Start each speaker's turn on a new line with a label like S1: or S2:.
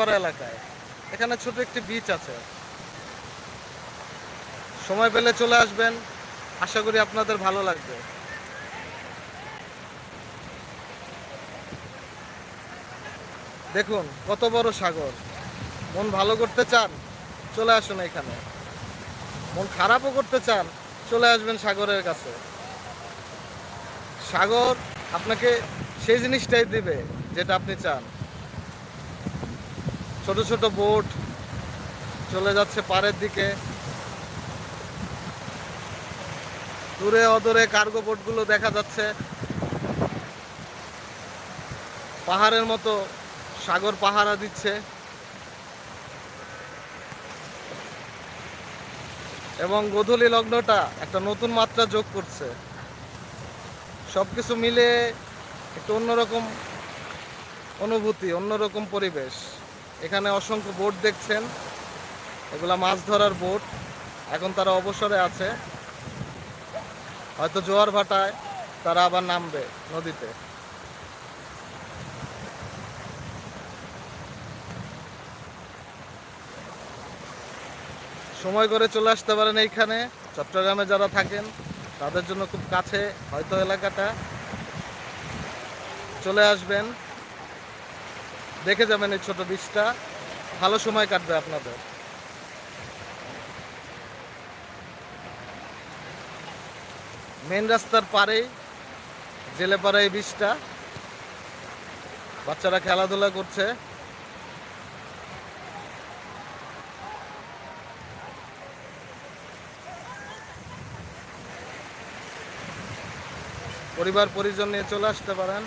S1: সাগর এলাকায়। এখানে ছোট একটি বিচ আছে, সময় পেলে চলে আসবেন, আশা করি আপনাদের ভালো লাগবে। দেখুন কত বড় সাগর। মন ভালো করতে চান, চলে আসুন এখানে। মন খারাপও করতে চান, চলে আসবেন সাগরের কাছে। সাগর আপনাকে সেই জিনিসটাই দিবে যেটা আপনি চান। ছোট ছোট বোট চলে যাচ্ছে পাড়ের দিকে, দূরে অদূরে কার্গো বোটগুলো দেখা যাচ্ছে। পাহাড়ের মতো সাগর পাহারা দিচ্ছে এবং গোধূলি লগ্নটা একটা নতুন মাত্রা যোগ করছে। সবকিছু মিলে একটু অন্যরকম অনুভূতি, অন্যরকম পরিবেশ। এখানে অসংখ্য বোট দেখছেন, এগুলা মাছ ধরার বোট। এখন তারা অবসরে আছে, হয়তো জোয়ার ভাটায় তারা আবার নামবে নদীতে। সময় করে চলে আসতে পারেন এইখানে। চট্টগ্রামে যারা থাকেন তাদের জন্য খুব কাছে হয়তো এলাকাটা, চলে আসবেন, দেখে যাবেন এই ছোট বিচটা, ভালো সময় কাটবে আপনাদের। মেন রাস্তার পাড়েই জেলেপাড়া এই বিচটা, বাচ্চারা খেলাধুলা করছে। পরিবার পরিজন নিয়ে চলে আসতে পারেন।